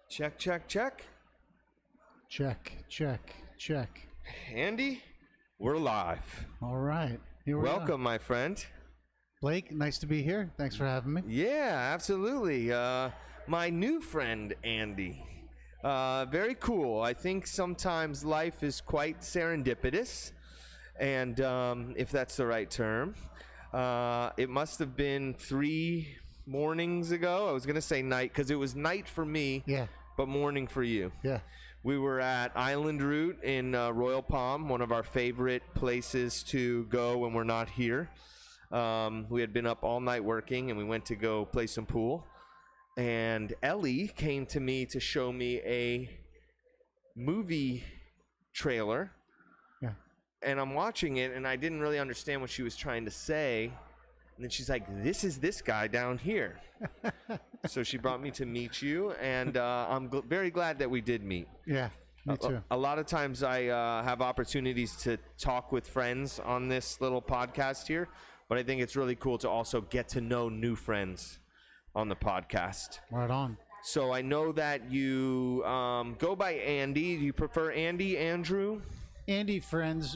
Check, check, check. Check, check, check. Andy, we're live. All right. Here we Welcome, my friend. Blake, nice to be here. Thanks for having me. Yeah, absolutely. My new friend, Andy. Very cool. I think sometimes life is quite serendipitous, and if that's the right term. It must have been 3 mornings ago. I was going to say night because it was night for me, Yeah. but morning for you. Yeah. We were at Island Route in Royal Palm, one of our favorite places to go when we're not here. We had been up all night working, and we went to go play some pool. And Ellie came to me to show me a movie trailer. Yeah. And I'm watching it, and I didn't really understand what she was trying to say. And then she's like, this is this guy down here. So she brought me to meet you, and I'm very glad that we did meet. Yeah, me too. A lot of times I have opportunities to talk with friends on this little podcast here, but I think it's really cool to also get to know new friends on the podcast. Right on. So I know that you go by Andy. Do you prefer Andy, Andrew? Andy, friends,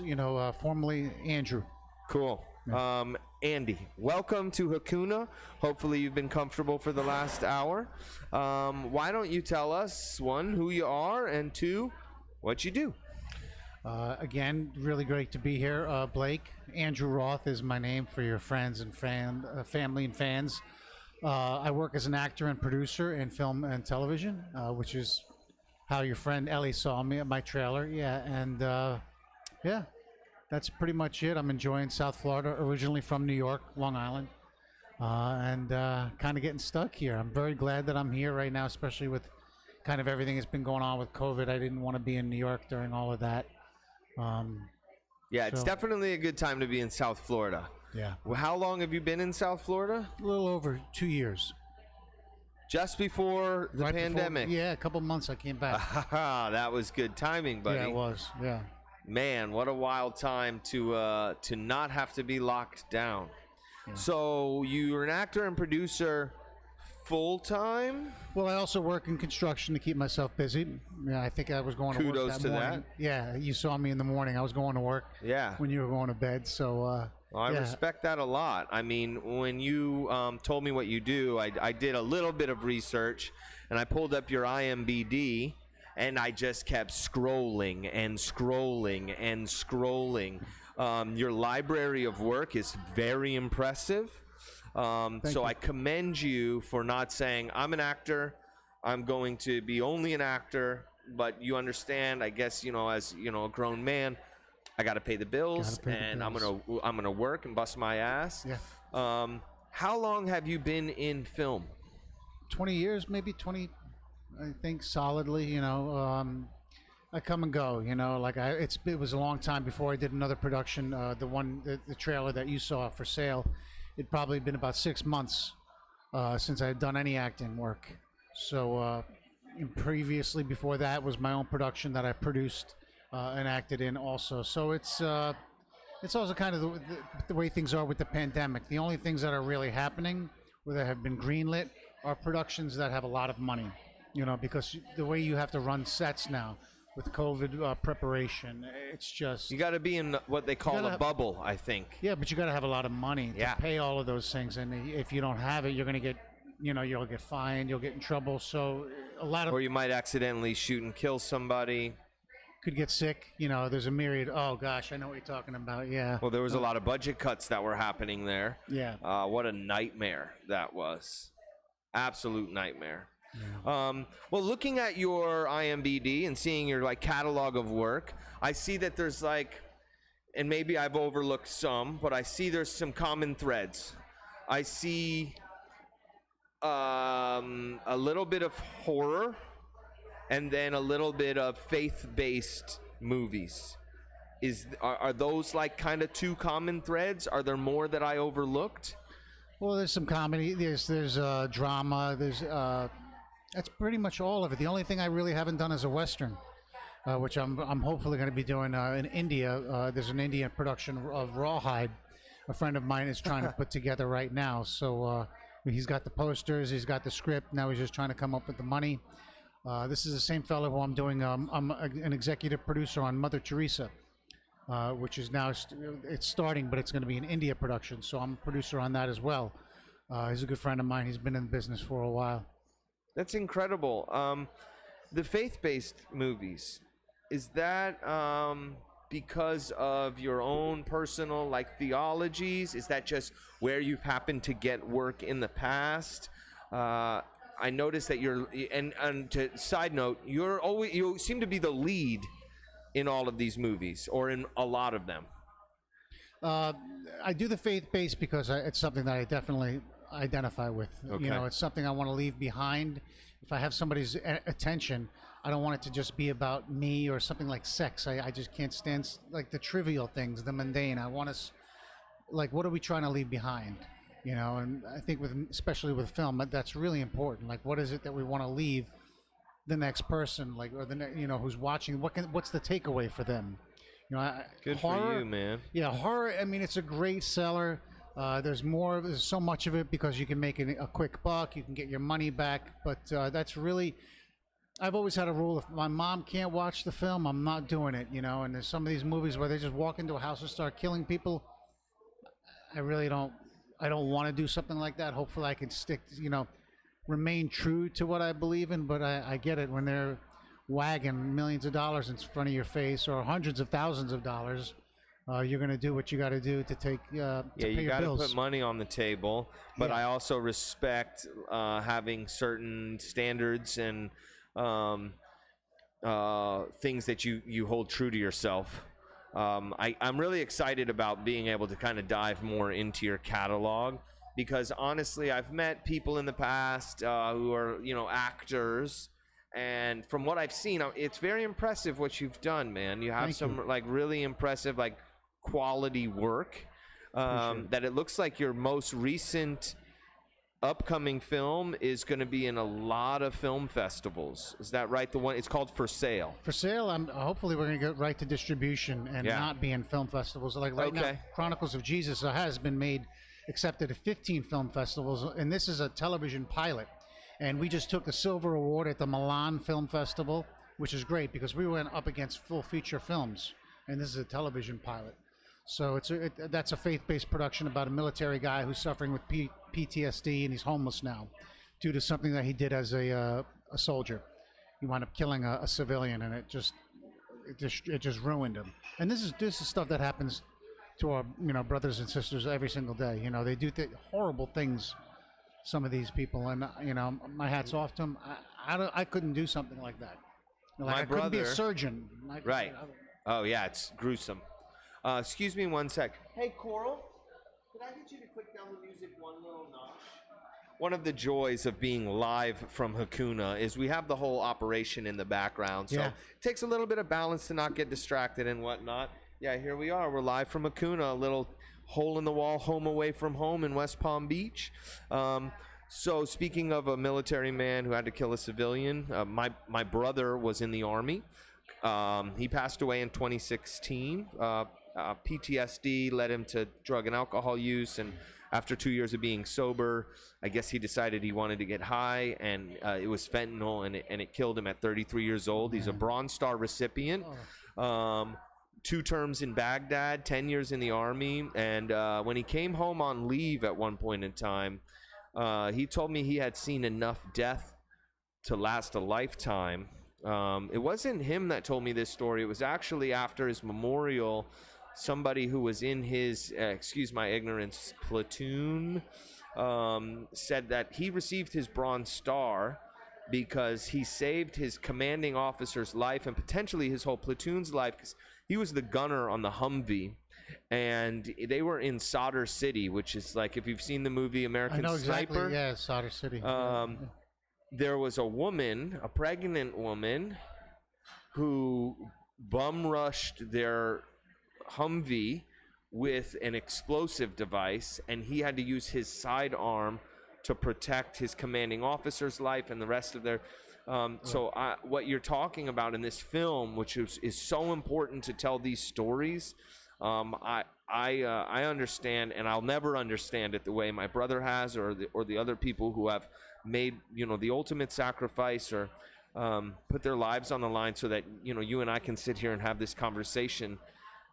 formerly Andrew. Cool. Yeah. Andy, welcome to Hakuna. Hopefully you've been comfortable for the last hour. Why don't you tell us, 1, who you are, and 2, what you do? Again, really great to be here. Blake, Andrew Roth is my name for your friends and family and fans. I work as an actor and producer in film and television, which is how your friend Ellie saw me at my trailer. Yeah, and yeah. That's pretty much it. I'm enjoying South Florida, originally from New York, Long Island, and kind of getting stuck here. I'm very glad that I'm here right now, especially with kind of everything that's been going on with COVID. I didn't want to be in New York during all of that. Yeah, it's definitely a good time to be in South Florida. Yeah. Well, how long have you been in South Florida? A little over 2 years. Just before the pandemic? Yeah, a couple months I came back. That was good timing, buddy. Yeah, it was. Yeah. Man, what a wild time to not have to be locked down. Yeah. So you're an actor and producer full time? Well, I also work in construction to keep myself busy. Yeah, I think I was going to work Kudos to morning. that. Yeah, you saw me in the morning. I was going to work. Yeah. When you were going to bed. So well, I respect that a lot. I mean, when you told me what you do, I did a little bit of research, and I pulled up your IMDb. And I just kept scrolling and scrolling and scrolling. Your library of work is very impressive. So I commend you for not saying, I'm an actor, I'm going to be only an actor, but you understand, I guess, as a grown man, I got to pay the bills, and I'm gonna work and bust my ass. Yeah. How long have you been in film? 20 years, maybe 20. I think solidly, I come and go, like it was a long time before I did another production. The trailer that you saw for sale, it'd probably been about 6 months since I had done any acting work. So and previously before that was my own production that I produced and acted in also. So it's also kind of the way things are with the pandemic. The only things that are really happening or that have been greenlit are productions that have a lot of money. Because the way you have to run sets now with COVID preparation, it's just... You got to be in what they call a bubble, I think. Yeah, but you got to have a lot of money to pay all of those things. And if you don't have it, you're going to get, you'll get fined, you'll get in trouble. So a lot of... Or you might accidentally shoot and kill somebody. Could get sick. There's a myriad... Oh, gosh, I know what you're talking about. Yeah. Well, there was a lot of budget cuts that were happening there. Yeah. What a nightmare that was. Absolute nightmare. Yeah. Well, looking at your IMDb and seeing your catalog of work, I see that there's and maybe I've overlooked some, but I see there's some common threads. I see a little bit of horror, and then a little bit of faith-based movies. Are those kind of 2 common threads? Are there more that I overlooked? Well, there's some comedy. There's drama. That's pretty much all of it. The only thing I really haven't done is a Western, which I'm hopefully going to be doing in India. There's an Indian production of Rawhide. A friend of mine is trying to put together right now. So he's got the posters, he's got the script. Now he's just trying to come up with the money. This is the same fellow who I'm doing. An executive producer on Mother Teresa, which is now it's starting, but it's going to be an India production. So I'm a producer on that as well. He's a good friend of mine. He's been in the business for a while. That's incredible. The faith-based movies, is that because of your own personal like theologies? Is that just where you've happened to get work in the past? I noticed that you're, and to side note, you seem to be the lead in all of these movies, or in a lot of them. I do the faith-based because it's something that I definitely identify with. Okay. You know, it's something I want to leave behind. If I have somebody's attention, I don't want it to just be about me or something like sex. I just can't stand like the trivial things, the mundane. I want to, like, what are we trying to leave behind? You know, and I think especially with film, that's really important. Like, what is it that we want to leave the next person, like, or who's watching? What's the takeaway for them? You know, Good horror, for you, man. Yeah, horror. I mean, it's a great seller. There's so much of it because you can make a quick buck. You can get your money back. But that's really, I've always had a rule: if my mom can't watch the film, I'm not doing it. You know, and there's some of these movies where they just walk into a house and start killing people. I really don't. I don't want to do something like that. Hopefully, I can remain true to what I believe in. But I get it when they're wagging millions of dollars in front of your face or hundreds of thousands of dollars. You're going to do what you got to do to take pay your bills. You got to put money on the table, but Yeah. I also respect having certain standards and things that you hold true to yourself. I'm really excited about being able to kind of dive more into your catalog, because honestly, I've met people in the past who are, actors, and from what I've seen, it's very impressive what you've done, man. You have Thank some you. like really impressive like quality work. That it looks like your most recent upcoming film is going to be in a lot of film festivals. Is that right? The one, it's called For Sale. For Sale, hopefully we're going to get right to distribution and not be in film festivals. Like right now, Chronicles of Jesus has been accepted at 15 film festivals, and this is a television pilot. And we just took the Silver Award at the Milan Film Festival, which is great because we went up against full feature films, and this is a television pilot. So that's a faith-based production about a military guy who's suffering with PTSD, and he's homeless now due to something that he did as a soldier. He wound up killing a civilian, and it just ruined him. And this is stuff that happens to our brothers and sisters every single day. They do horrible things. Some of these people, and my hat's off to them. I couldn't do something like that. I couldn't be a surgeon. Right. Oh yeah, it's gruesome. Excuse me one sec. Hey, Coral, can I get you to click down the music one little notch? One of the joys of being live from Hakuna is we have the whole operation in the background, so it takes a little bit of balance to not get distracted and whatnot. Yeah, here we are. We're live from Hakuna, a little hole-in-the-wall home away from home in West Palm Beach. So speaking of a military man who had to kill a civilian, my brother was in the Army. He passed away in 2016. PTSD led him to drug and alcohol use, and after 2 years of being sober, I guess he decided he wanted to get high, and it was fentanyl, and it killed him at 33 years old. He's a Bronze Star recipient. 2 terms in Baghdad, 10 years in the Army, and when he came home on leave at one point in time, he told me he had seen enough death to last a lifetime. It wasn't him that told me this story. It was actually after his memorial, somebody who was in his, excuse my ignorance, platoon, said that he received his Bronze Star because he saved his commanding officer's life and potentially his whole platoon's life, because he was the gunner on the Humvee, and they were in Solder City, which is like, if you've seen the movie American Sniper. Yeah, Solder City. There was a woman, a pregnant woman, who bum rushed their Humvee with an explosive device, and he had to use his sidearm to protect his commanding officer's life and the rest of their so what you're talking about in this film, which is so important to tell these stories, I understand, and I'll never understand it the way my brother has, or the other people who have made the ultimate sacrifice, or put their lives on the line so that you and I can sit here and have this conversation.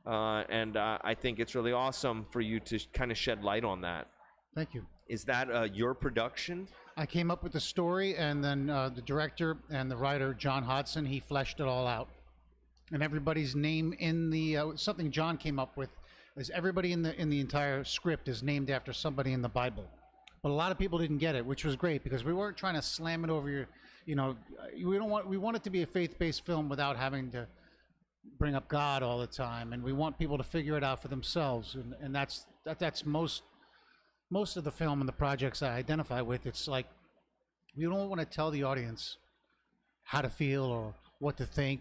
And I think it's really awesome for you to kind of shed light on that. Thank you. Is that your production? I came up with the story, and then the director and the writer, John Hodson, he fleshed it all out. And everybody's name in the something John came up with is everybody in the entire script is named after somebody in the Bible. But a lot of people didn't get it, which was great because we weren't trying to slam it over we want it to be a faith-based film without having to bring up God all the time, and we want people to figure it out for themselves, and that's most of the film and the projects I identify with. It's like we don't want to tell the audience how to feel or what to think.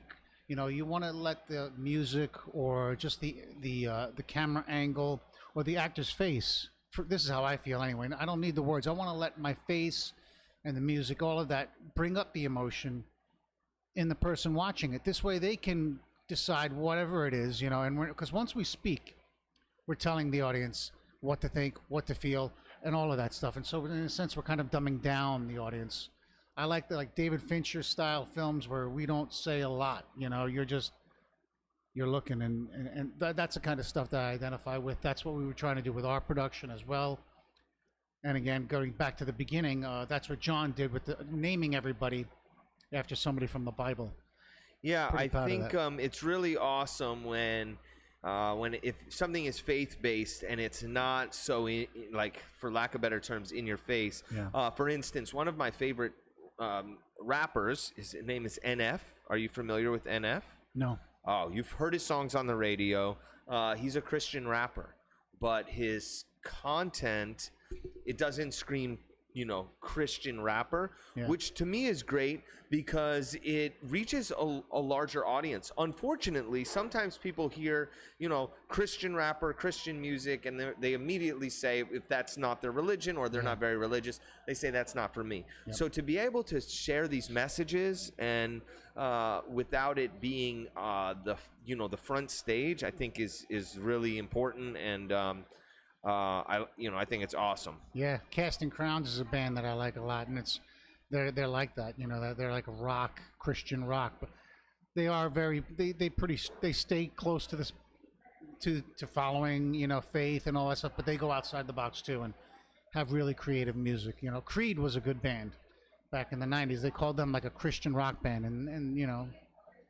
You want to let the music or just the camera angle or the actor's face. This is how I feel anyway. I don't need the words. I want to let my face and the music, all of that, bring up the emotion in the person watching it. This way they can decide whatever it is, and because once we speak, we're telling the audience what to think, what to feel, and all of that stuff. And so in a sense, we're kind of dumbing down the audience. I like the David Fincher style films where we don't say a lot, you're looking, and that's the kind of stuff that I identify with. That's what we were trying to do with our production as well. And again, going back to the beginning, that's what John did with naming everybody after somebody from the Bible. Yeah, I think it's really awesome when if something is faith-based and it's not so for lack of better terms, in your face. Yeah. For instance, one of my favorite rappers, his name is NF. Are you familiar with NF? No. Oh, you've heard his songs on the radio. He's a Christian rapper, but his content, it doesn't scream Christian rapper, yeah. Which to me is great because it reaches a larger audience. Unfortunately, sometimes people hear, Christian rapper, Christian music, and they immediately say if that's not their religion or they're not very religious, they say that's not for me. Yep. So to be able to share these messages and without it being the front stage, I think is really important, and I think it's awesome. Yeah, Casting Crowns is a band that I like a lot, and they're like that. They're like a rock, Christian rock, but they are they stay close to this to following faith and all that stuff, but they go outside the box too and have really creative music. Creed was a good band back in the 90s. They called them like a Christian rock band, and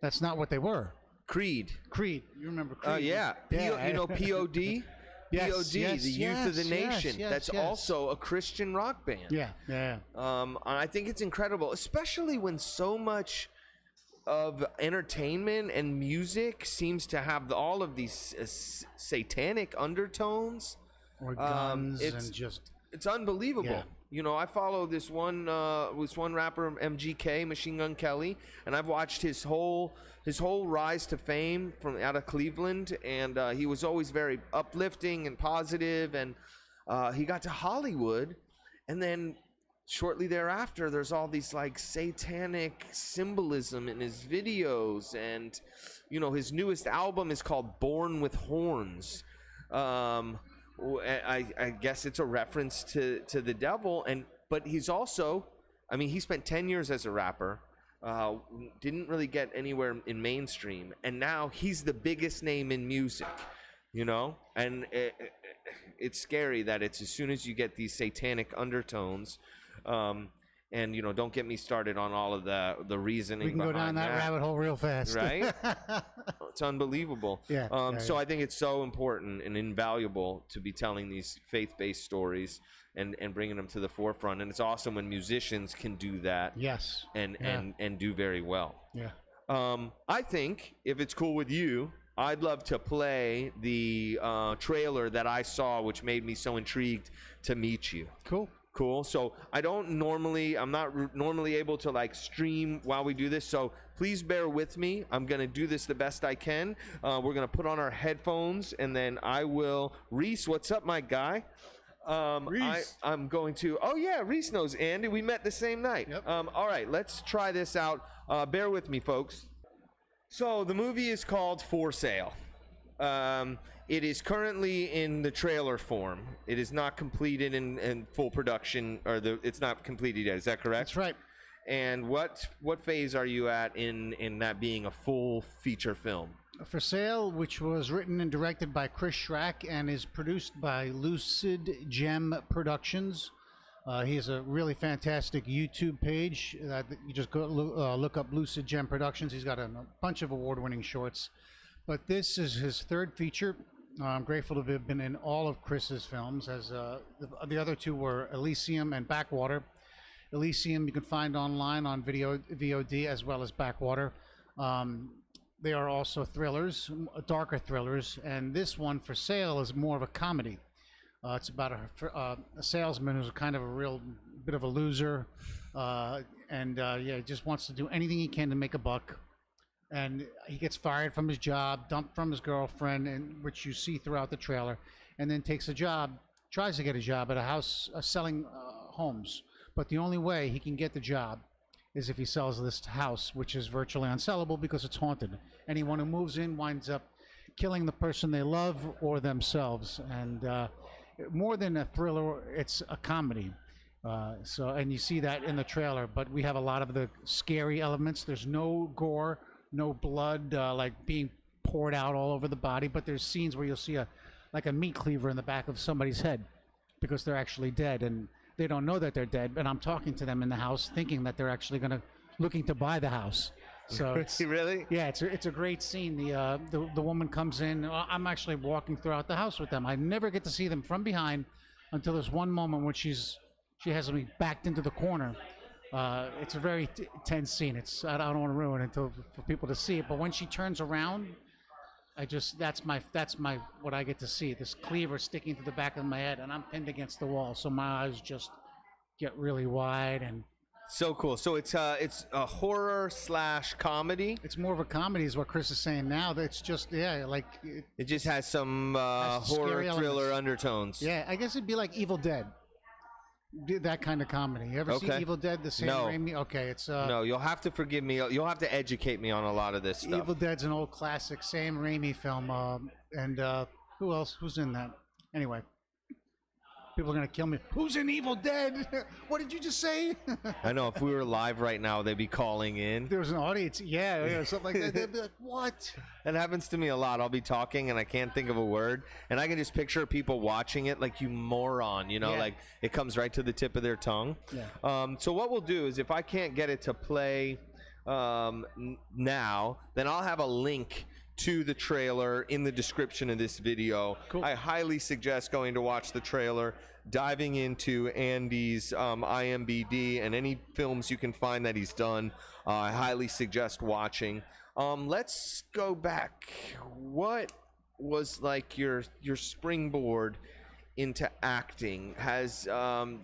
that's not what they were. Creed. You remember Creed? Yeah. POD. Yes, POD, the Youth of the Nation. That's also a Christian rock band. Yeah. And I think it's incredible, especially when so much of entertainment and music seems to have all of these satanic undertones. Or guns and just... It's unbelievable. Yeah. I follow this one rapper, MGK, Machine Gun Kelly, and I've watched his whole rise to fame from out of Cleveland, and he was always very uplifting and positive, and he got to Hollywood, and then shortly thereafter, there's all these satanic symbolism in his videos, and his newest album is called Born with Horns. I guess it's a reference to the devil, but he's also, he spent 10 years as a rapper, didn't really get anywhere in mainstream, and now he's the biggest name in music, and it's scary that it's as soon as you get these satanic undertones, and don't get me started on all of the reasoning. We can go down that rabbit hole real fast, right? It's unbelievable. Yeah. So I think it's so important and invaluable to be telling these faith-based stories and bringing them to the forefront. And it's awesome when musicians can do that. Yes. And do very well. Yeah. I think if it's cool with you, I'd love to play the trailer that I saw, which made me so intrigued to meet you. Cool. So I'm not normally able to stream while we do this. So please bear with me. I'm going to do this the best I can. We're going to put on our headphones, and then I will. Reese, what's up, my guy? Reese. I'm going to. Oh yeah, Reese knows Andy. We met the same night. Yep. All right, let's try this out. Bear with me, folks. So the movie is called For Sale. It is currently in the trailer form. It is not completed in full production, it's not completed yet. Is that correct? That's right. And what phase are you at in that being a full feature film? For Sale, which was written and directed by Chris Schrack and is produced by Lucid Gem Productions. He has a really fantastic YouTube page. You just go look up Lucid Gem Productions. He's got a bunch of award-winning shorts. But this is his third feature. I'm grateful to have been in all of Chris's films, as the other two were Elysium and Backwater. Elysium you can find online on VOD, as well as Backwater. They are also thrillers, darker thrillers, and this one, For Sale, is more of a comedy. It's about a salesman who's kind of a real bit of a loser, and he just wants to do anything he can to make a buck. And he gets fired from his job, dumped from his girlfriend, and which you see throughout the trailer, and then tries to get a job at a house selling homes. But the only way he can get the job is if he sells this house, which is virtually unsellable because it's haunted. Anyone who moves in winds up killing the person they love or themselves. And more than a thriller, it's a comedy. And you see that in the trailer, but we have a lot of the scary elements. There's no gore, no blood like being poured out all over the body, but there's scenes where you'll see a meat cleaver in the back of somebody's head because they're actually dead, and they don't know that they're dead, and I'm talking to them in the house thinking that they're actually looking to buy the house. So it's, really? Yeah, it's a great scene. The woman comes in. I'm actually walking throughout the house with them. I never get to see them from behind until there's one moment when she has me backed into the corner. It's a very tense scene. I don't want to ruin it for people to see it, but when she turns around, that's my what I get to see, this cleaver sticking to the back of my head, and I'm pinned against the wall, so my eyes just get really wide. And so cool. So it's a horror / comedy. It's more of a comedy, is what Chris is saying now. That's just it just has some has horror scary thriller elements. Undertones. Yeah, I guess it'd be like Evil Dead. That kind of comedy. You ever seen Evil Dead? The Sam Raimi? Okay, it's no. You'll have to forgive me. You'll have to educate me on a lot of this stuff. Evil Dead's an old classic Sam Raimi film. And who else? Who's in that? Anyway, people are gonna kill me. Who's in Evil Dead? What did you just say? I know. If we were live right now, they'd be calling in. There was an audience. Yeah, something like that. They'd be like, "What?" That happens to me a lot. I'll be talking and I can't think of a word, and I can just picture people watching it like, you moron, like it comes right to the tip of their tongue. Yeah. So what we'll do is, if I can't get it to play now, then I'll have a link to the trailer in the description of this video. Cool. I highly suggest going to watch the trailer, diving into Andy's IMBD and any films you can find that he's done. I highly suggest watching. Let's go back. What was like your springboard into acting? Has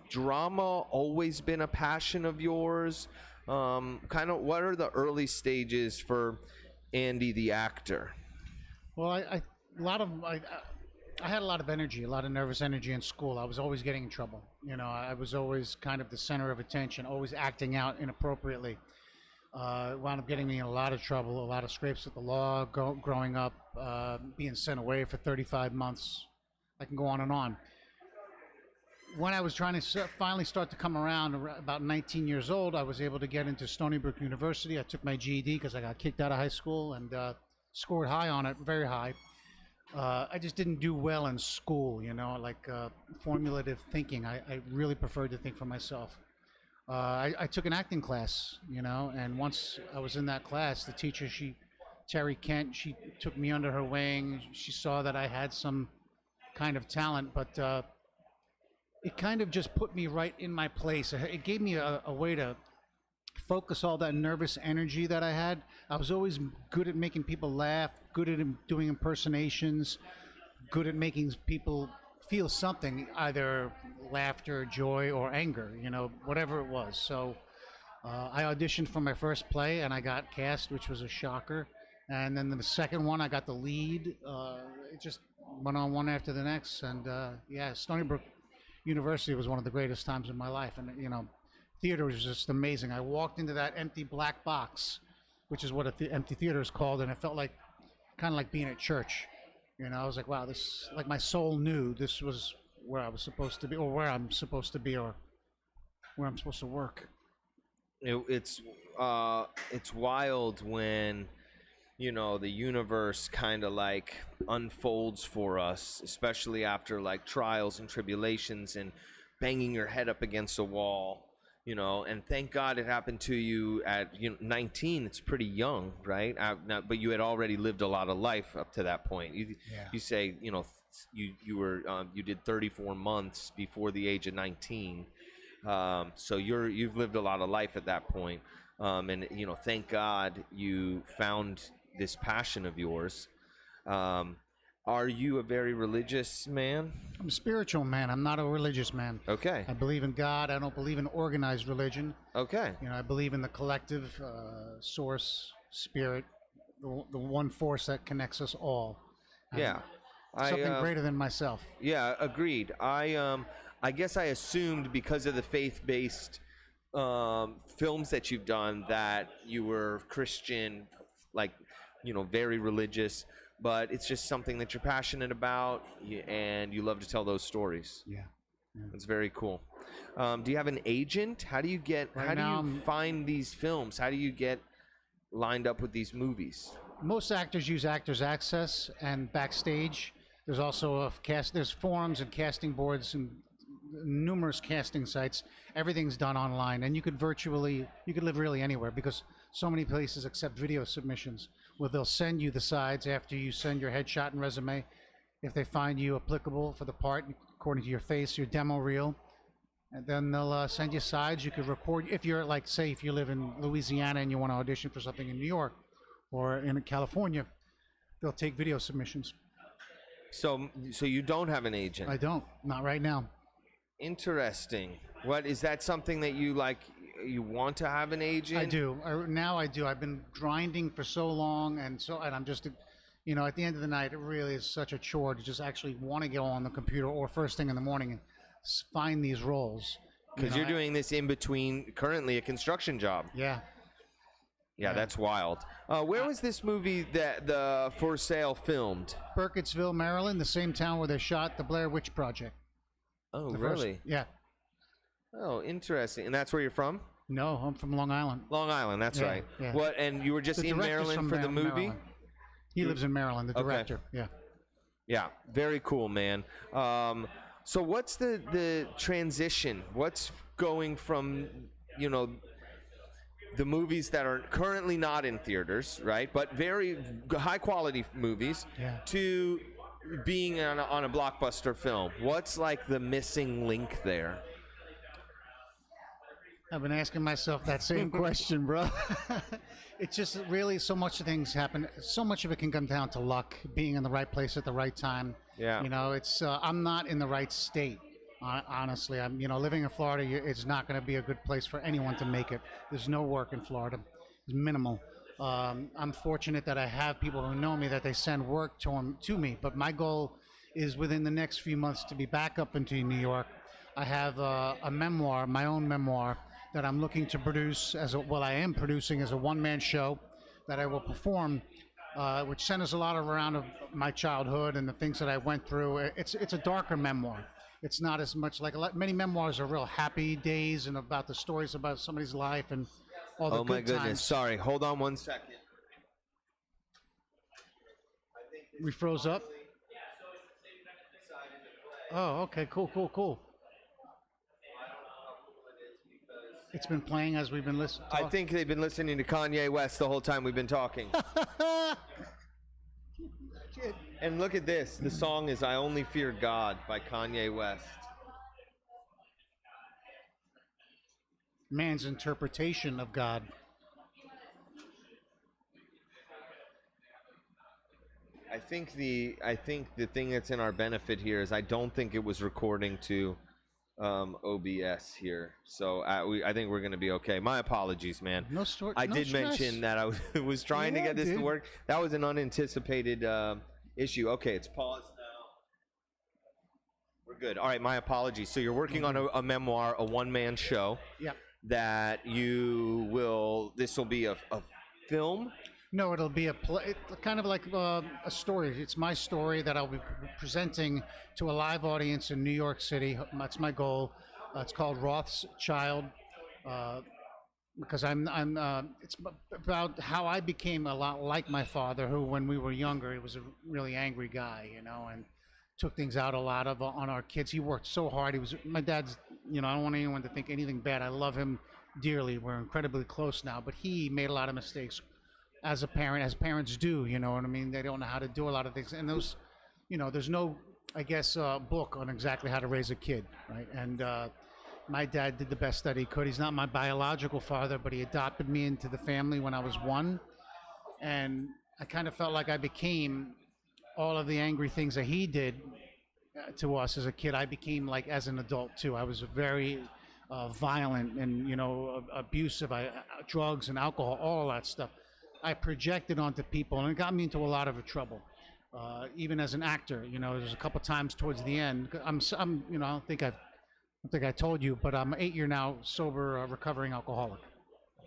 drama always been a passion of yours? Kind of, what are the early stages for Andy the actor? Well, I had a lot of energy, a lot of nervous energy in school. I was always getting in trouble. I was always kind of the center of attention, always acting out inappropriately. Wound up getting me in a lot of trouble, a lot of scrapes with the law, growing up, being sent away for 35 months. I can go on and on. When I was trying to finally start to come around, about 19 years old, I was able to get into Stonybrook University. I took my GED because I got kicked out of high school, and scored high on it, very high. I just didn't do well in school, formulative thinking. I really preferred to think for myself. I took an acting class, and once I was in that class, the teacher, Terry Kent, she took me under her wing. She saw that I had some kind of talent, but it kind of just put me right in my place. It gave me a way to focus all that nervous energy that I had. I was always good at making people laugh, good at doing impersonations, good at making people feel something, either laughter, joy, or anger, whatever it was. So I auditioned for my first play and I got cast, which was a shocker. And then the second one, I got the lead. It just went on one after the next. And Stonybrook University was one of the greatest times in my life. And, theater was just amazing. I walked into that empty black box, which is what empty theater is called, and it felt like kind of like being at church. I was like, wow, this, like, my soul knew this was where I was supposed to be, or where I'm supposed to be, or where I'm supposed to work. it's wild when the universe kind of like unfolds for us, especially after like trials and tribulations and banging your head up against a wall. And thank God it happened to you at 19. It's pretty young, right? But you had already lived a lot of life up to that point. You say, you did 34 months before the age of 19. So you've lived a lot of life at that point. And thank God you found this passion of yours. Are you a very religious man? I'm a spiritual man. I'm not a religious man. Okay. I believe in God. I don't believe in organized religion. Okay. I believe in the collective source, spirit, the one force that connects us all. Yeah. Something greater than myself. Yeah, agreed. I guess I assumed because of the faith-based films that you've done that you were Christian, like, very religious, but it's just something that you're passionate about and you love to tell those stories. Yeah. That's very cool. Do you have an agent? How do you find these films? How do you get lined up with these movies? Most actors use Actors Access and Backstage. There's also there's forums and casting boards and numerous casting sites. Everything's done online, and you could live really anywhere because so many places accept video submissions where they'll send you the sides after you send your headshot and resume. If they find you applicable for the part according to your face, your demo reel, and then they'll send you sides. You could record if you're like, say, if you live in Louisiana and you want to audition for something in New York or in California, they'll take video submissions. So you don't have an agent? I don't. Not right now. Interesting. What is that something that you like? You want to have an agent? I do. Now I do. I've been grinding for so long, and I'm just, at the end of the night, it really is such a chore to just actually want to get on the computer or first thing in the morning and find these roles. Because you're doing this in between currently a construction job. Yeah. Yeah, that's wild. Where was this movie that the For Sale filmed? Burkittsville, Maryland, the same town where they shot the Blair Witch Project. Oh, really? Yeah. Oh, interesting. And that's where you're from? No, I'm from Long Island. Long Island, that's right. Yeah. What? And you were just in Maryland for the movie? Maryland. He lives in Maryland, the director. Okay. Yeah. Yeah, very cool, man. So what's the transition? What's going from, the movies that are currently not in theaters, right, but very high quality movies, to being on a blockbuster film? What's like the missing link there? I've been asking myself that same question, bro. It's just really so much things happen. So much of it can come down to luck, being in the right place at the right time. Yeah. It's I'm not in the right state. Honestly, I'm living in Florida. It's not going to be a good place for anyone to make it. There's no work in Florida. It's minimal. I'm fortunate that I have people who know me that they send work to me. But my goal is within the next few months to be back up into New York. I have a memoir, my own memoir, that I'm looking to produce I am producing as a one-man show that I will perform, which centers a lot around of my childhood and the things that I went through. It's a darker memoir. It's not as much like many memoirs are real happy days and about the stories about somebody's life and all the good times. Oh my goodness! Sorry, hold on one second. We froze up. Oh, okay, cool. It's been playing as we've been listening. I think they've been listening to Kanye West the whole time we've been talking. And look at this. The song is I Only Fear God by Kanye West. Man's interpretation of God. I think the thing that's in our benefit here is I don't think it was recording to OBS here, so I think we're gonna be okay. My apologies, man. No story. I did mention that I was trying to get this to work. That was an unanticipated issue. Okay, it's paused now. We're good. All right, my apologies. So you're working on a memoir, a one-man show. Yeah. That this will be a film. No, it'll be a play, kind of like a story. It's my story that I'll be presenting to a live audience in New York City. That's my goal. It's called Roth's Child. because it's about how I became a lot like my father, who when we were younger, he was a really angry guy, and took things out a lot on our kids. He worked so hard. He was my dad's. I don't want anyone to think anything bad. I love him dearly. We're incredibly close now, but he made a lot of mistakes as a parent, as parents do. You know what I mean? They don't know how to do a lot of things, and those, there's no, I guess, book on exactly how to raise a kid, right? And my dad did the best that he could. He's not my biological father, but he adopted me into the family when I was 1, and I kind of felt like I became all of the angry things that he did to us as a kid. I became like as an adult too. I was very violent and abusive. Drugs and alcohol, all that stuff. I projected onto people, and it got me into a lot of trouble. Even as an actor, there's a couple times towards the end. I'm I don't think I told you, but I'm 8 year now sober, recovering alcoholic.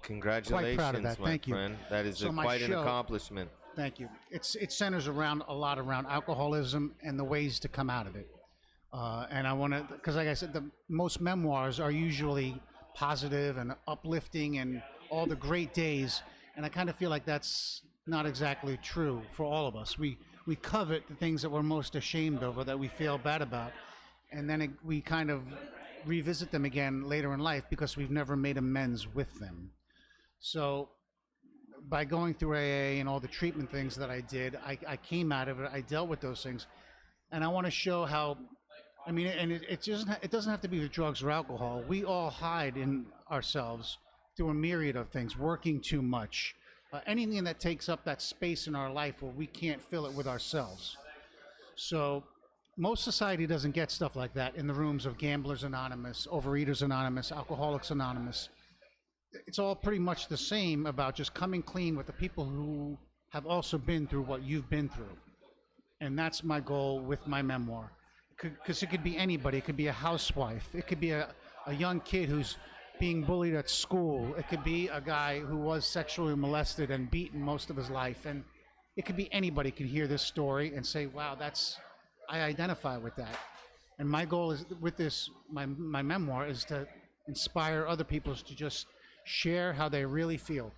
Congratulations, Quite proud of that. my Thank friend. you. That is So my quite an show- accomplishment. Thank you. It centers around a lot around alcoholism and the ways to come out of it. And I want to, because like I said, the most memoirs are usually positive and uplifting and all the great days. And I kind of feel like that's not exactly true for all of us. We covet the things that we're most ashamed of or that we feel bad about, and then we kind of revisit them again later in life because we've never made amends with them. So by going through AA and all the treatment things that I did, I came out of it. I dealt with those things, and I want to show how. I mean, and it doesn't have to be with drugs or alcohol. We all hide in ourselves through a myriad of things. Working too much, anything that takes up that space in our life where we can't fill it with ourselves. So most society doesn't get stuff like that in the rooms of Gamblers Anonymous, Overeaters Anonymous, Alcoholics Anonymous. It's all pretty much the same about just coming clean with the people who have also been through what you've been through. And that's my goal with my memoir. Because it could be anybody. It could be a housewife. It could be a young kid who's being bullied at school. It could be a guy who was sexually molested and beaten most of his life. And it could be anybody could hear this story and say, wow, I identify with that. And my goal is with this, my memoir, is to inspire other people to just share how they really feel,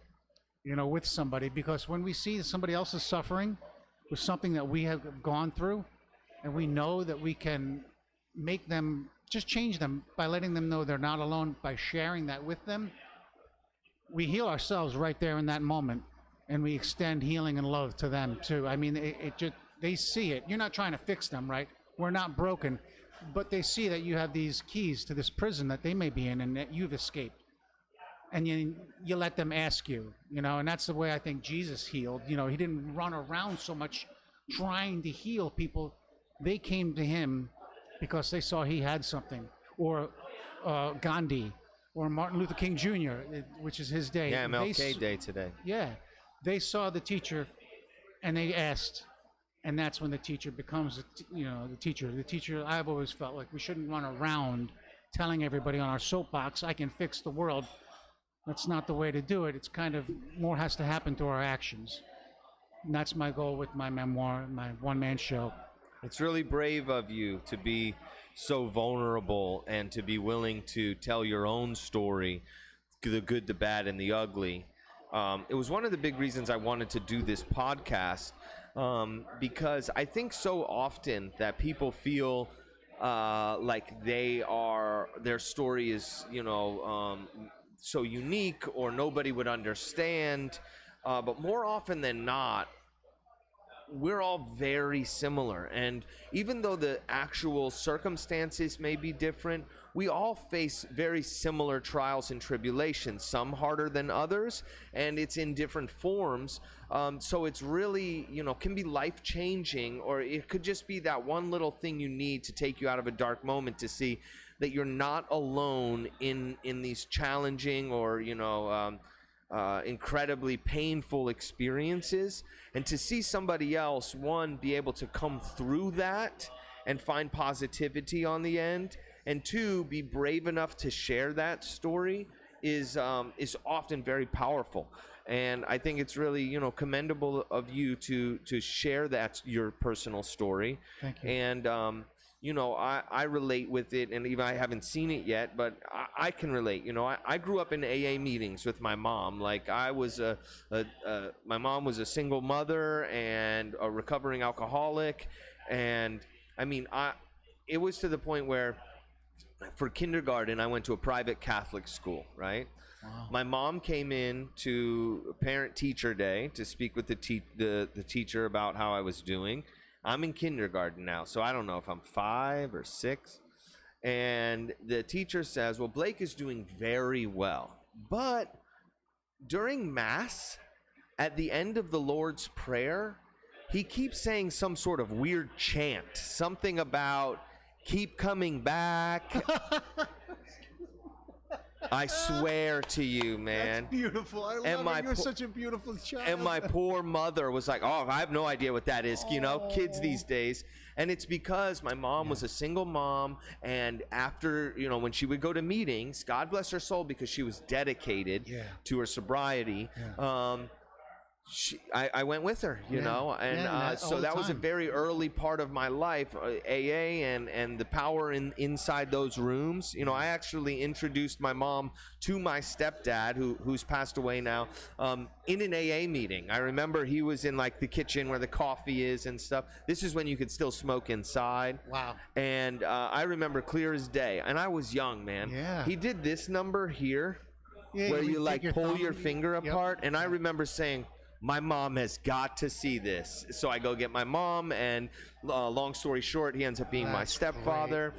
with somebody. Because when we see somebody else is suffering with something that we have gone through, and we know that we can make them, just change them by letting them know they're not alone, by sharing that with them, we heal ourselves right there in that moment, and we extend healing and love to them too. I mean, it just, they see it. You're not trying to fix them, right? We're not broken, but they see that you have these keys to this prison that they may be in and that you've escaped. And you let them ask you, and that's the way I think Jesus healed. He didn't run around so much trying to heal people. They came to him because they saw he had something. Or Gandhi, or Martin Luther King Jr., which is his day. Yeah, MLK Day today. Yeah, they saw the teacher, and they asked, and that's when the teacher becomes, the teacher. The teacher. I've always felt like we shouldn't run around telling everybody on our soapbox, "I can fix the world." That's not the way to do it. It's kind of more has to happen through our actions, and that's my goal with my memoir, my one-man show. It's really brave of you to be so vulnerable and to be willing to tell your own story, the good, the bad, and the ugly. It was one of the big reasons I wanted to do this podcast, because I think so often that people feel like their story is, so unique or nobody would understand. But more often than not, we're all very similar, and even though the actual circumstances may be different, we all face very similar trials and tribulations, some harder than others, and it's in different forms. So it's really, can be life-changing, or it could just be that one little thing you need to take you out of a dark moment to see that you're not alone in these challenging or, incredibly painful experiences, and to see somebody else, one, be able to come through that and find positivity on the end, and two, be brave enough to share that story is often very powerful. And I think it's really, commendable of you to share that, your personal story. Thank you. And you know, I relate with it, and even I haven't seen it yet, but I can relate. You know, I grew up in AA meetings with my mom. Like I was my mom was a single mother and a recovering alcoholic, and I mean, it was to the point where for kindergarten I went to a private Catholic school, right? Wow. My mom came in to parent-teacher day to speak with the teacher about how I was doing. I'm in kindergarten now, so I don't know if I'm 5 or 6. And the teacher says, well, Blake is doing very well. But during Mass, at the end of the Lord's Prayer, he keeps saying some sort of weird chant, something about keep coming back. I swear to you, man. That's beautiful. I love it. You're such a beautiful child. And my poor mother was like, oh, I have no idea what that is. You know, kids these days. And it's because my mom was a single mom. And after, you know, when she would go to meetings, God bless her soul, because she was dedicated to her sobriety. I went with her, you know, and so that was a very early part of my life, AA and the power inside those rooms. You know, I actually introduced my mom to my stepdad, who's passed away now, in an AA meeting. I remember he was in like the kitchen where the coffee is and stuff. This is when you could still smoke inside. Wow. And I remember clear as day, and I was young, man. Yeah. He did this number here, where you like pull your finger apart, and I remember saying, my mom has got to see this. So I go get my mom, and long story short, he ends up being my stepfather.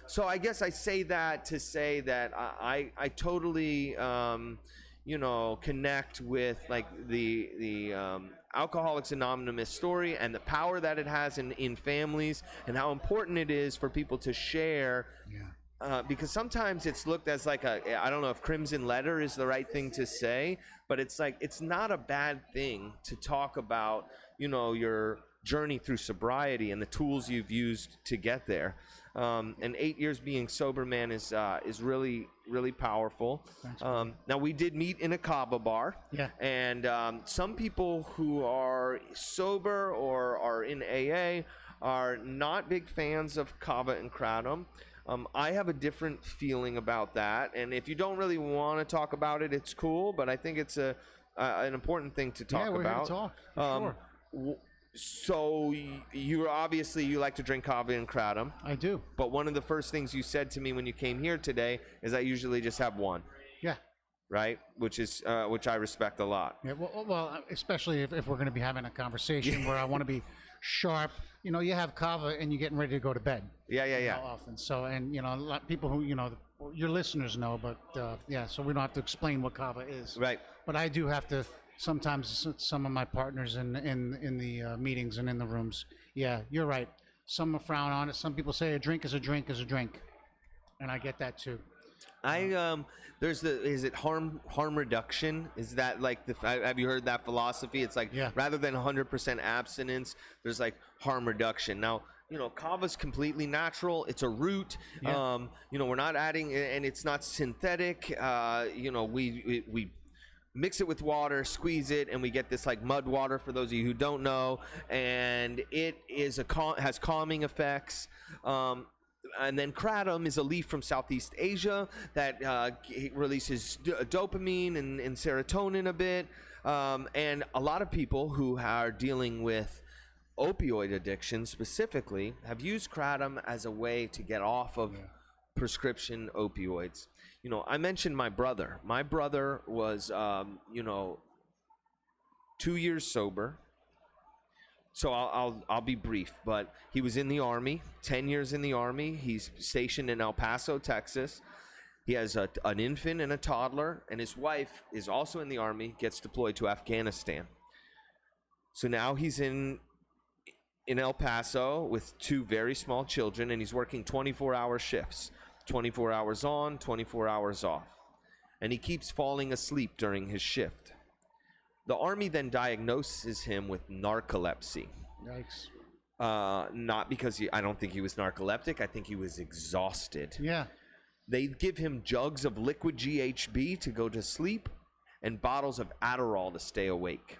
So I guess I say that to say that I totally, you know, connect with like the Alcoholics Anonymous story and the power that it has in families, and how important it is for people to share. Because sometimes it's looked as like I don't know if crimson letter is the right thing to say, but it's like, it's not a bad thing to talk about, you know, your journey through sobriety and the tools you've used to get there. And 8 years being sober, man, is really, really powerful. Now, we did meet in a kava bar. And some people who are sober or are in AA are not big fans of kava and kratom. I have a different feeling about that, and if you don't really want to talk about it, it's cool, but I think it's an important thing to talk about. Here to talk, for sure. So you like to drink kava and kratom. I do. But one of the first things you said to me when you came here today is I usually just have one. Yeah. Right? Which I respect a lot. Yeah. Well, especially if we're going to be having a conversation where I want to be sharp. You know, you have kava and you're getting ready to go to bed. Yeah. Often. So, and you know, a lot of people who, you know, your listeners know, but so we don't have to explain what kava is. Right. But I do have to sometimes. Some of my partners in the meetings and in the rooms. Yeah, you're right. Some frown on it. Some people say a drink is a drink is a drink, and I get that too. Is it harm reduction? Is that like have you heard that philosophy? It's like rather than 100% abstinence, there's like harm reduction. Now, you know, kava's completely natural. It's a root. You know, we're not adding, and it's not synthetic. You know, we mix it with water, squeeze it, and we get this like mud water, for those of you who don't know, and it is has calming effects. And then kratom is a leaf from Southeast Asia that releases dopamine and serotonin a bit. And a lot of people who are dealing with opioid addiction specifically have used kratom as a way to get off of prescription opioids. You know, I mentioned my brother. My brother was, you know, 2 years sober. So I'll be brief, but he was in the Army, 10 years in the Army. He's stationed in El Paso, Texas. He has an infant and a toddler, and his wife is also in the Army, gets deployed to Afghanistan. So now he's in El Paso with 2 very small children, and he's working 24-hour shifts, 24 hours on, 24 hours off. And he keeps falling asleep during his shift. The Army then diagnoses him with narcolepsy. Yikes. Not because I don't think he was narcoleptic. I think he was exhausted. Yeah. They give him jugs of liquid GHB to go to sleep and bottles of Adderall to stay awake.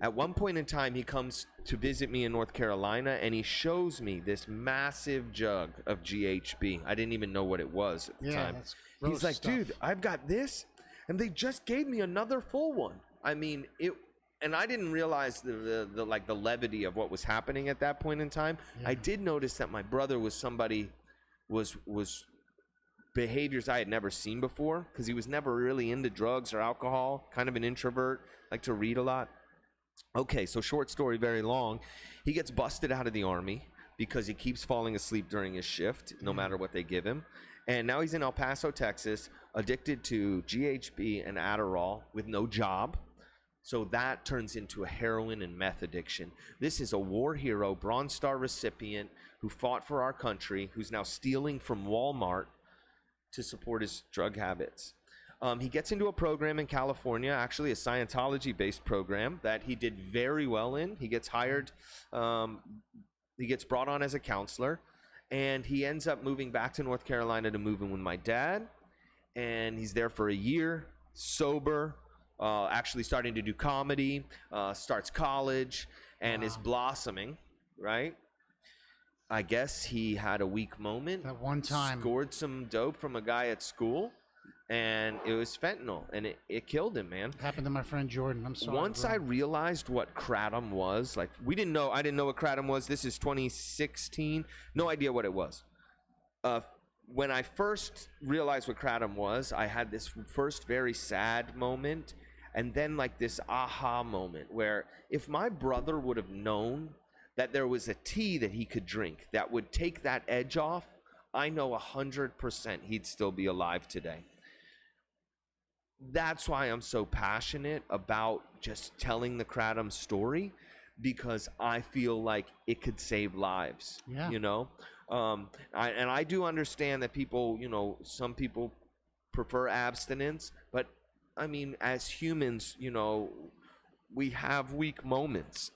At one point in time, he comes to visit me in North Carolina, and he shows me this massive jug of GHB. I didn't even know what it was at the time. That's He's gross like, stuff. dude, I've got this, and they just gave me another full one. I mean, and I didn't realize the levity of what was happening at that point in time. Yeah. I did notice that my brother was somebody was behaviors I had never seen before, because he was never really into drugs or alcohol, kind of an introvert, like to read a lot. Okay, so short story, very long. He gets busted out of the Army because he keeps falling asleep during his shift, no matter what they give him. And now he's in El Paso, Texas, addicted to GHB and Adderall with no job. So that turns into a heroin and meth addiction. This is a war hero, Bronze Star recipient who fought for our country, who's now stealing from Walmart to support his drug habits. He gets into a program in California, actually a Scientology-based program that he did very well in. He gets hired, he gets brought on as a counselor, and he ends up moving back to North Carolina to move in with my dad. And he's there for a year, sober, actually starting to do comedy, starts college, and is blossoming, right? I guess he had a weak moment. That one time. Scored some dope from a guy at school, and it was fentanyl, and it killed him, man. Happened to my friend Jordan. I'm sorry. Once I realized what kratom was, like, I didn't know what kratom was. This is 2016. No idea what it was. When I first realized what kratom was, I had this first very sad moment, and then like this aha moment where if my brother would have known that there was a tea that he could drink that would take that edge off, I know 100% he'd still be alive today. That's why I'm so passionate about just telling the kratom story, because I feel like it could save lives. Yeah. You know, I do understand that people, you know, some people prefer abstinence, but I mean, as humans, you know, we have weak moments.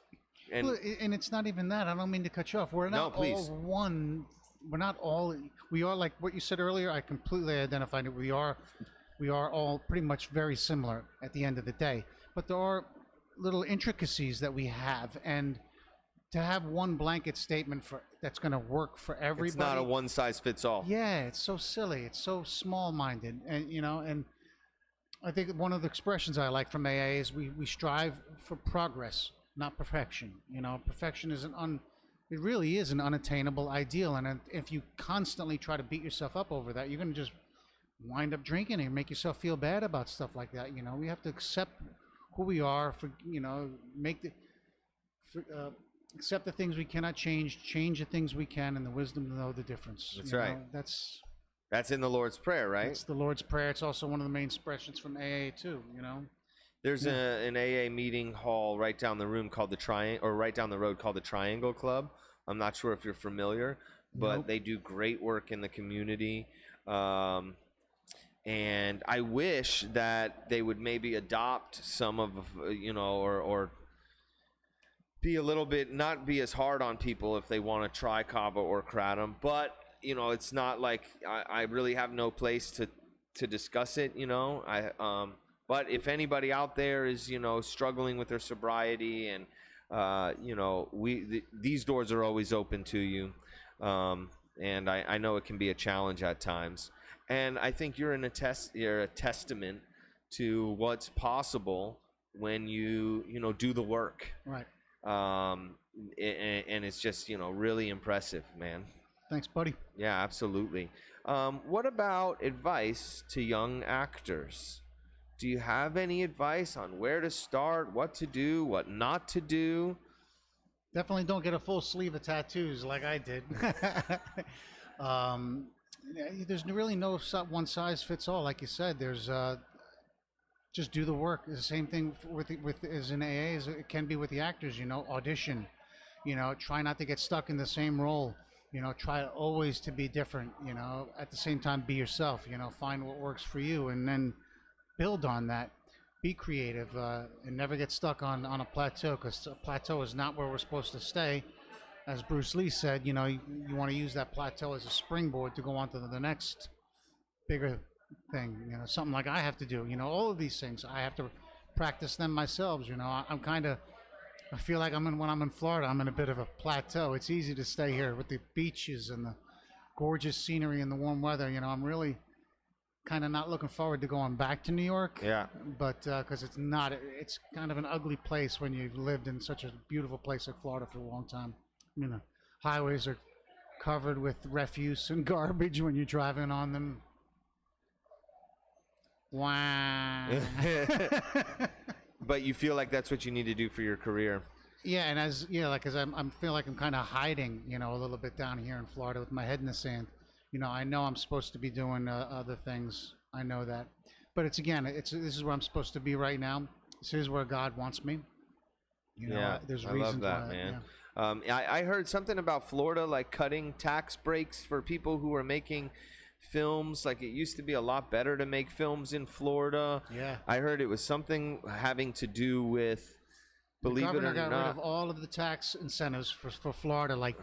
And well, and it's not even that. I don't mean to cut you off. We're not all one. We're not all. We are, like what you said earlier. I completely identified it. We are all pretty much very similar at the end of the day. But there are little intricacies that we have, and to have one blanket statement for that's going to work for everybody. It's not a one size fits all. Yeah, it's so silly. It's so small-minded, and you know, and I think one of the expressions I like from AA is we strive for progress, not perfection. You know, perfection is it really is an unattainable ideal, and if you constantly try to beat yourself up over that, you're going to just wind up drinking and make yourself feel bad about stuff like that. You know, we have to accept who we are, for you know, accept the things we cannot change the things we can, and the wisdom to know the difference. That's right. That's in the Lord's Prayer, right? It's the Lord's Prayer. It's also one of the main expressions from AA too. You know, there's an AA meeting hall right down the room called right down the road called the Triangle Club. I'm not sure if you're familiar, but they do great work in the community. And I wish that they would maybe adopt some of, you know, or be a little bit, not be as hard on people if they want to try kava or kratom. But, you know, it's not like I really have no place to discuss it, you know. But if anybody out there is, you know, struggling with their sobriety, and, you know, these doors are always open to you. And I know it can be a challenge at times. And I think you're a testament to what's possible when you do the work. Right. And it's just, you know, really impressive, man. Thanks, buddy. Yeah, absolutely. What about advice to young actors? Do you have any advice on where to start, what to do, what not to do? Definitely don't get a full sleeve of tattoos like I did. There's really no one size fits all, like you said. There's just do the work. It's the same thing with as in AA as it can be with the actors. You know, audition. You know, try not to get stuck in the same role. You know, try always to be different. You know, at the same time, be yourself. You know, find what works for you, and then build on that. Be creative, and never get stuck on a plateau, because a plateau is not where we're supposed to stay. As Bruce Lee said, you know, you want to use that plateau as a springboard to go on to the next bigger thing. You know, something like I have to do. You know, all of these things I have to practice them myself. You know, I'm kind of I feel like when I'm in Florida, I'm in a bit of a plateau. It's easy to stay here with the beaches and the gorgeous scenery and the warm weather. You know, I'm really kind of not looking forward to going back to New York. Yeah. But because it's kind of an ugly place when you've lived in such a beautiful place like Florida for a long time. You know, highways are covered with refuse and garbage when you're driving on them. Wow. But you feel like that's what you need to do for your career. Yeah, and as you know, like as I'm feel like I'm kind of hiding, you know, a little bit down here in Florida with my head in the sand. You know, I know I'm supposed to be doing other things. I know that, but this is where I'm supposed to be right now. This is where God wants me. You know, Yeah, there's I reasons love that, why, man. yeah. I heard something about Florida, like cutting tax breaks for people who are making films. Like it used to be a lot better to make films in Florida. Yeah. I heard it was something having to do with, believe it The or governor got rid of not. all of the tax incentives for Florida like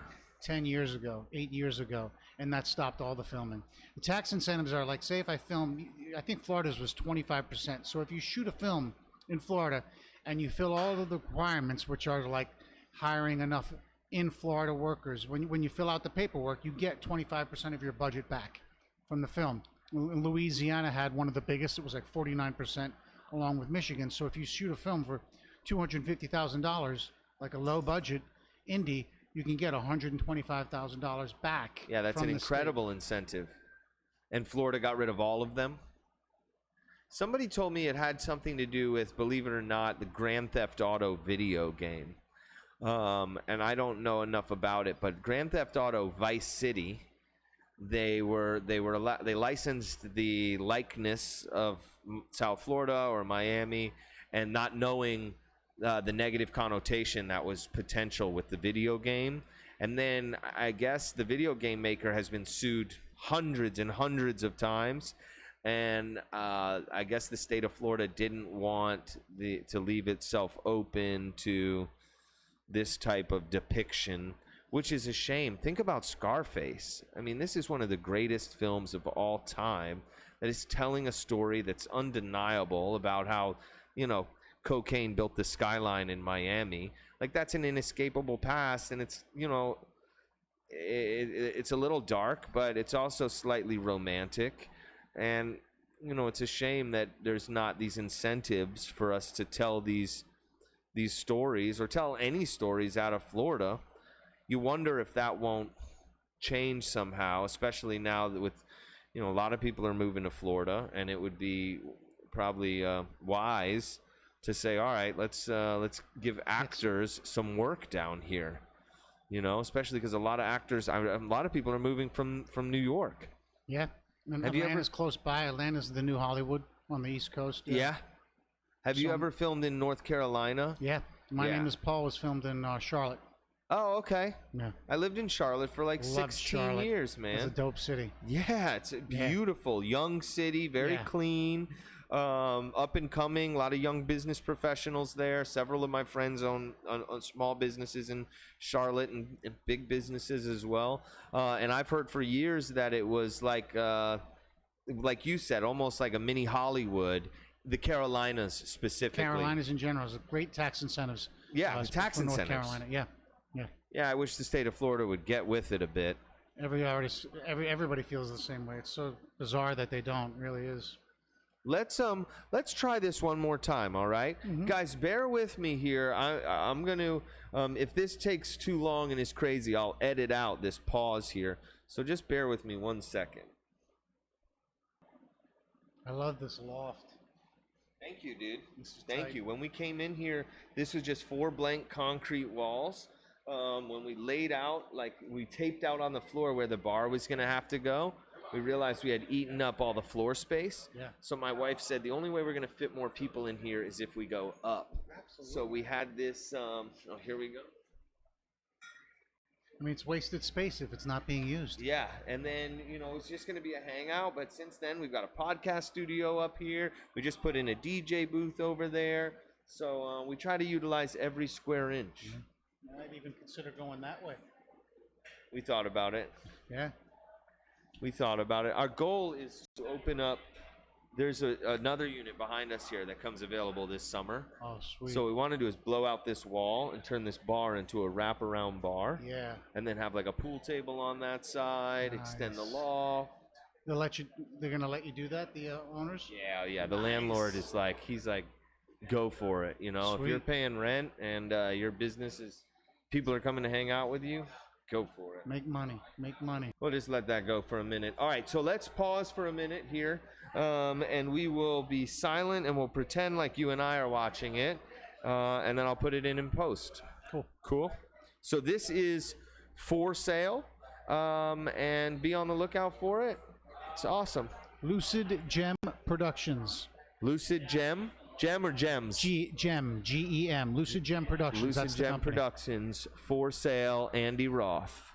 10 years ago, 8 years ago, and that stopped all the filming. The tax incentives are like, say if I film, I think Florida's was 25%. So if you shoot a film in Florida and you fill all of the requirements, which are like hiring enough in Florida workers, when you fill out the paperwork, you get 25% of your budget back from the film. Louisiana had one of the biggest, it was like 49%, along with Michigan. So if you shoot a film for $250,000, like a low budget indie, you can get $125,000 back. Yeah, that's from an the state. incredible incentive. And Florida got rid of all of them. Somebody told me it had something to do with, believe it or not, the Grand Theft Auto video game. And I don't know enough about it, but Grand Theft Auto Vice City, they licensed the likeness of South Florida or Miami, and not knowing the negative connotation that was potential with the video game. And then I guess the video game maker has been sued hundreds and hundreds of times, and I guess the state of Florida didn't want to leave itself open to this type of depiction, which is a shame. Think about Scarface. I mean, this is one of the greatest films of all time that is telling a story that's undeniable about how, you know, cocaine built the skyline in Miami. Like, that's an inescapable past, and it's, you know, it's a little dark, but it's also slightly romantic. And, you know, it's a shame that there's not these incentives for us to tell these stories, or tell any stories out of Florida. You wonder if that won't change somehow, especially now that with, you know, a lot of people are moving to Florida, and it would be probably wise to say, all right, let's give actors some work down here. You know, especially because a lot of actors, a lot of people are moving from New York. Yeah. And Have you Atlanta's close by. Atlanta's the new Hollywood on the East Coast. Yeah. Have you ever filmed in North Carolina? Yeah. My Name is Paul was filmed in Charlotte. Oh, okay. Yeah. I lived in Charlotte for like Loved 16 Charlotte. years, man. It's a dope city. Yeah, it's a beautiful, young city, very clean, up and coming. A lot of young business professionals there. Several of my friends own small businesses in Charlotte, and big businesses as well. And I've heard for years that it was like you said, almost like a mini Hollywood. The Carolinas specifically. Carolinas in general is great tax incentives. Yeah, tax for North incentives. Carolina. Yeah. Yeah. Yeah, I wish the state of Florida would get with it a bit. Everybody feels the same way. It's so bizarre that they don't. It really is. Let's try this one more time, all right? Guys, bear with me here. I'm going to if this takes too long and is crazy, I'll edit out this pause here. So just bear with me 1 second. I love this loft. Thank you, dude. Thank Thank you. When we came in here, this was just 4 blank concrete walls. When we laid out, like we taped out on the floor where the bar was going to have to go, we realized we had eaten up all the floor space. Yeah. So my wife said the only way we're going to fit more people in here is if we go up. Absolutely. So we had this, here we go. I mean, it's wasted space if it's not being used. Yeah, and then, you know, it's just going to be a hangout, but since then we've got a podcast studio up here. We just put in a DJ booth over there. So we try to utilize every square inch. I'd even consider going that way. We thought about it. Yeah. We thought about it. Our goal is to open up there's another unit behind us here that comes available this summer. Oh, sweet. So what we want to do is blow out this wall and turn this bar into a wraparound bar. Yeah. And then have like a pool table on that side, extend the loft. They're gonna let you do that, the owners? Yeah. The landlord is like, he's like, go for it. You know, Sweet. if you're paying rent and your business is, people are coming to hang out with you, go for it. Make money. We'll just let that go for a minute. All right, so let's pause for a minute here, and we will be silent and we'll pretend like you and I are watching it, and then I'll put it in post. Cool. So this is for sale, and be on the lookout for it. It's awesome. Lucid Gem Productions. Lucid Gem? Gem or Gems? Gem, G-E-M. Lucid Gem Productions. Lucid That's the Gem company. Productions, for sale, Andy Roth.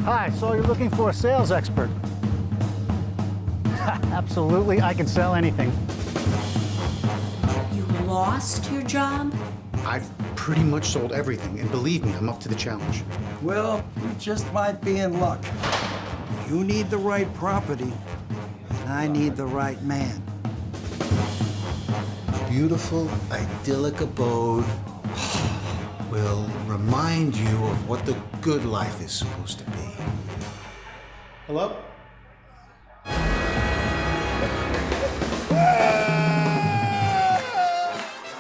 Hi, so you're looking for a sales expert? Absolutely, I can sell anything. You lost your job? I've pretty much sold everything, and believe me, I'm up to the challenge. Well, you just might be in luck. You need the right property, and I need the right man. Beautiful, idyllic abode will remind you of what the good life is supposed to be. Hello?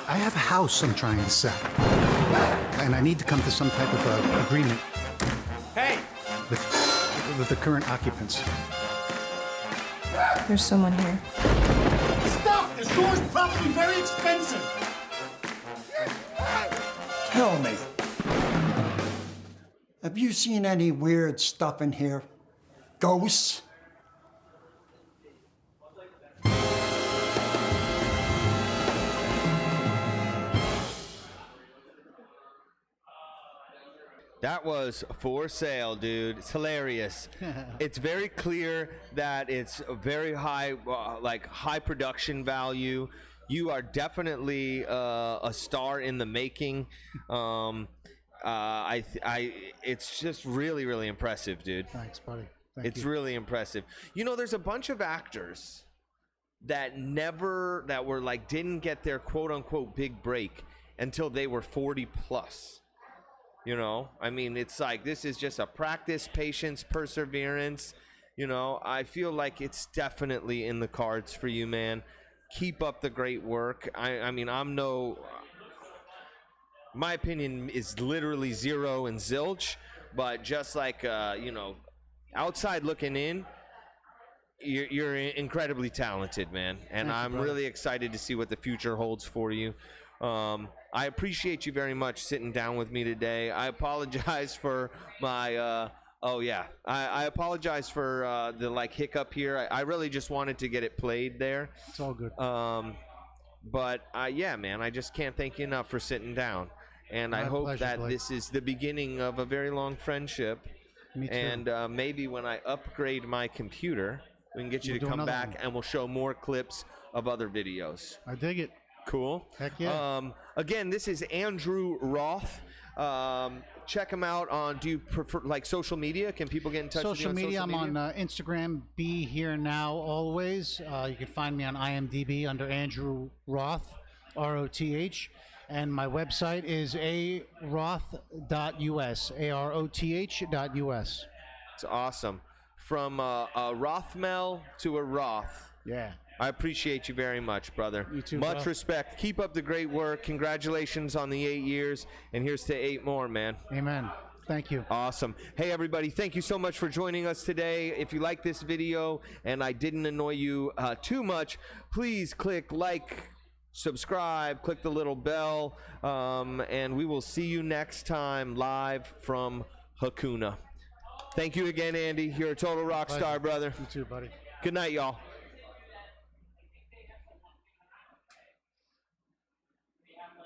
I have a house I'm trying to sell, and I need to come to some type of agreement. Hey! With the current occupants. There's someone here. Stop! The store's probably very expensive. Tell me, have you seen any weird stuff in here? Ghosts? That was for sale, dude. It's hilarious. It's very clear that it's a very high, high production value. You are definitely a star in the making. It's just really, really impressive, dude. Thanks, buddy. It's really impressive. You know, there's a bunch of actors that didn't get their quote unquote big break until they were 40 plus. You know, I mean, it's like, this is just a practice, patience, perseverance. You know, I feel like it's definitely in the cards for you, man. Keep up the great work. I mean, my opinion is literally zero and zilch, but just like, outside looking in, you're incredibly talented, man. And I'm really excited to see what the future holds for you. I appreciate you very much sitting down with me today. I apologize for my, I apologize for the hiccup here. I really just wanted to get it played there. It's all good. Yeah, man, I just can't thank you enough for sitting down. And My I hope pleasure, that Blake. this is the beginning of a very long friendship. Me too. And maybe when I upgrade my computer, we can get you We'll to do come another back one. and we'll show more clips of other videos. I dig it. Cool. Heck yeah. Again, this is Andrew Roth. Check him out on, do you prefer social media? Can people get in touch with you Social on media, social I'm media? on Instagram, Be Here Now Always. You can find me on IMDb under Andrew Roth, R-O-T-H. And my website is aroth.us, A-R-O-T-H.us. It's awesome. From a Rothmel to a Roth. Yeah. I appreciate you very much, brother. You too, Much bro. respect. Keep up the great work. Congratulations on the 8 years. And here's to 8 more, man. Amen. Thank you. Awesome. Hey, everybody, thank you so much for joining us today. If you like this video and I didn't annoy you too much, please click like, subscribe, click the little bell, and we will see you next time live from Hakuna. Thank you again, Andy. You're a total rock star, brother. You too, buddy. Good night, y'all.